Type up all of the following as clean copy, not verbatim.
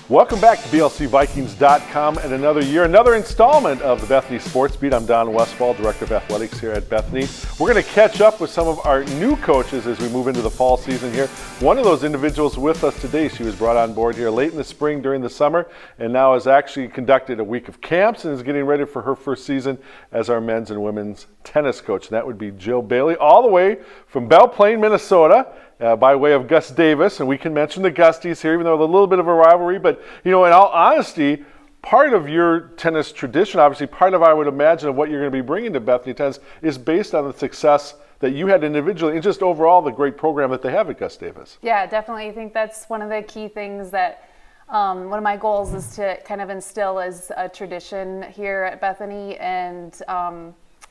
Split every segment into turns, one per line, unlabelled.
Welcome back to BLCVikings.com and another year, another installment of the Bethany Sports Beat. I'm Don Westfall, Director of Athletics here at Bethany. We're going to catch up with some of our new coaches as we move into the fall season here. One of those individuals with us today, she was brought on board here late in the spring during the summer and now has actually conducted a week of camps and is getting ready for her first season as our men's and women's tennis coach. And that would be Jill Bailey, all the way from Belle Plaine, Minnesota. By way of Gus Davis, and we can mention the Gusties here, even though there's a little bit of a rivalry. But, you know, in all honesty, part of your tennis tradition, obviously part of, I would imagine, of what you're going to be bringing to Bethany Tennis is based on the success that you had individually and just overall the great program that they have at Gus Davis.
Yeah, definitely. I think that's one of the key things that one of my goals is to kind of instill as a tradition here at Bethany, and,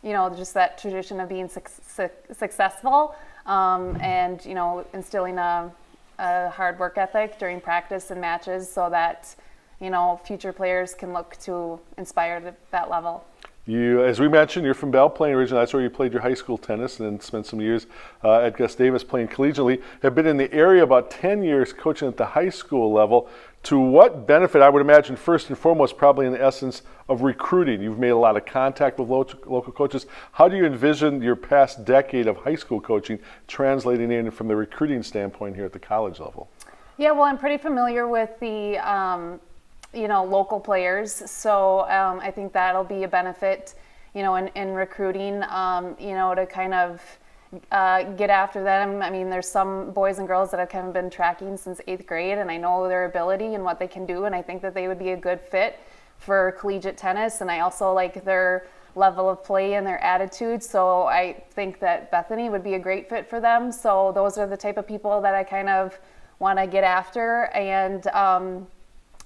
you know, just that tradition of being successful. And, you know, instilling a hard work ethic during practice and matches so that, you know, future players can look to inspire that level.
You, as we mentioned, you're from Belle Plaine originally. That's where you played your high school tennis and then spent some years at Gus Davis playing collegiately. Have been in the area about 10 years coaching at the high school level. To what benefit, I would imagine, first and foremost, probably in the essence of recruiting. You've made a lot of contact with local coaches. How do you envision your past decade of high school coaching translating in from the recruiting standpoint here at the college level? Yeah,
well, I'm pretty familiar with the you know, local players. So I think that'll be a benefit, you know, in recruiting, you know, to kind of get after them. I mean, there's some boys and girls that I've kind of been tracking since 8th grade, and I know their ability and what they can do, and I think that they would be a good fit for collegiate tennis, and I also like their level of play and their attitude, so I think that Bethany would be a great fit for them. So those are the type of people that I kind of want to get after and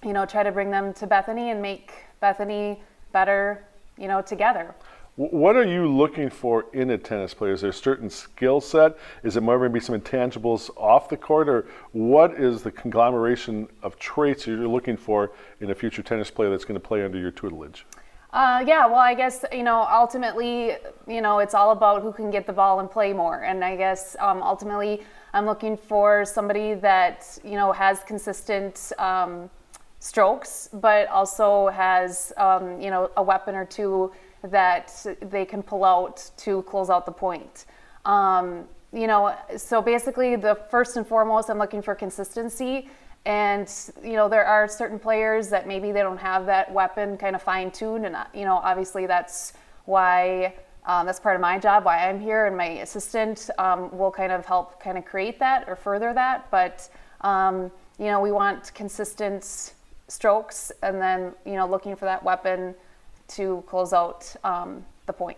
you know, try to bring them to Bethany and make Bethany better, you know, together.
What are you looking for in a tennis player? Is there a certain skill set? Is it more maybe some intangibles off the court? Or what is the conglomeration of traits you're looking for in a future tennis player that's going to play under your tutelage?
Yeah, well, I guess, you know, ultimately, you know, it's all about who can get the ball and play more. And I guess ultimately I'm looking for somebody that, you know, has consistent strokes, but also has, you know, a weapon or two that they can pull out to close out the point. You know, so basically the first and foremost, I'm looking for consistency. And, you know, there are certain players that maybe they don't have that weapon kind of fine-tuned. And, you know, obviously that's why, that's part of my job, why I'm here. And my assistant will kind of help kind of create that or further that. But, you know, we want consistent strokes and then, you know, looking for that weapon to close out the point.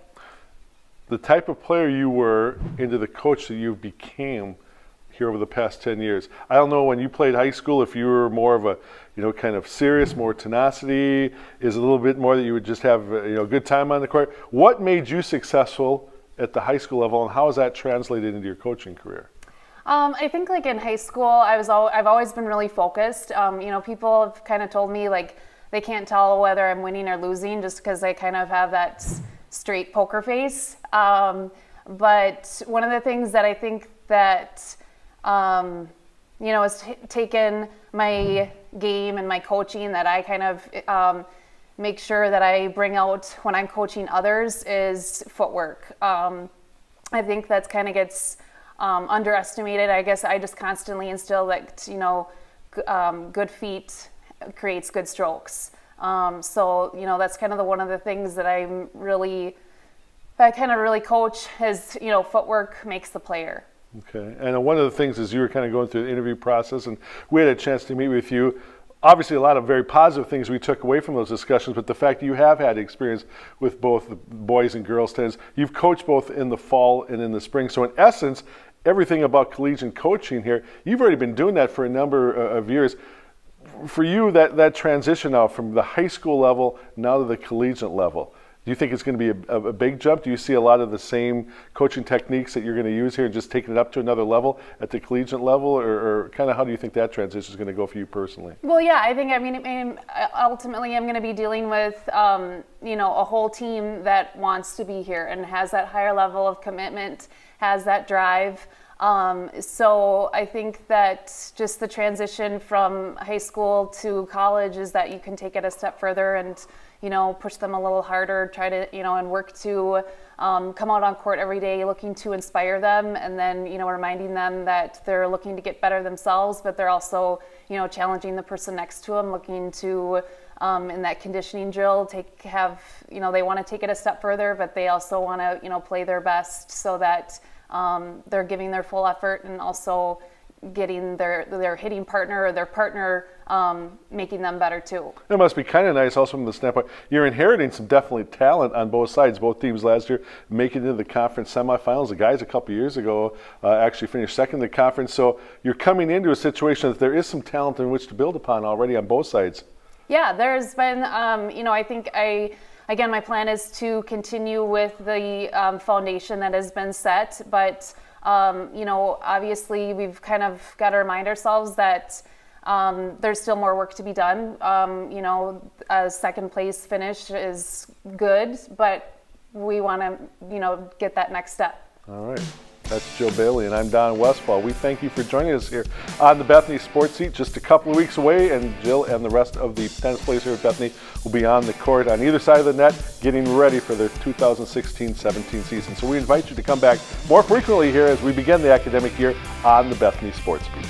The type of player you were into the coach that you became here over the past 10 years. I don't know when you played high school if you were more of a, you know, kind of serious, more tenacity, is a little bit more that you would just have, you know, a good time on the court. What made you successful at the high school level and how has that translated into your coaching career?
I think like in high school, I've always been really focused. You know, people have kind of told me like, they can't tell whether I'm winning or losing just because I kind of have that straight poker face. But one of the things that I think that, you know, has taken my game and my coaching that I kind of make sure that I bring out when I'm coaching others is footwork. I think that's kind of gets underestimated. I guess I just constantly instill that, you know, good feet creates good strokes. So, you know, that's kind of one of the things that I kind of really coach is, you know, footwork makes the player.
Okay. And one of the things is you were kind of going through the interview process and we had a chance to meet with you. Obviously a lot of very positive things we took away from those discussions, but the fact that you have had experience with both the boys and girls tennis, you've coached both in the fall and in the spring. So in essence, everything about collegiate coaching here, you've already been doing that for a number of years. For you, that transition now from the high school level now to the collegiate level, do you think it's going to be a big jump? Do you see a lot of the same coaching techniques that you're going to use here and just taking it up to another level at the collegiate level, or kind of how do you think that transition is going to go for you personally?
Well, yeah, I mean, ultimately I'm going to be dealing with, you know, a whole team that wants to be here and has that higher level of commitment, has that drive. So I think that just the transition from high school to college is that you can take it a step further and, push them a little harder, try to, and work to come out on court every day looking to inspire them, and then, reminding them that they're looking to get better themselves, but they're also, challenging the person next to them, looking to, in that conditioning drill, they want to take it a step further, but they also want to, play their best so that they're giving their full effort and also getting their hitting partner or their partner making them better too.
It must be kind of nice also from the standpoint, you're inheriting some definitely talent on both sides. Both teams last year making it into the conference semifinals. The guys a couple years ago actually finished second in the conference. So you're coming into a situation that there is some talent in which to build upon already on both sides.
Yeah, there's been, I think again, my plan is to continue with the foundation that has been set, but obviously we've kind of got to remind ourselves that there's still more work to be done. A second place finish is good, but we want to, get that next step.
All right. That's Jill Bailey, and I'm Don Westfall. We thank you for joining us here on the Bethany Sports Seat. Just a couple of weeks away, and Jill and the rest of the tennis players here at Bethany will be on the court on either side of the net getting ready for their 2016-17 season. So we invite you to come back more frequently here as we begin the academic year on the Bethany Sports Beat.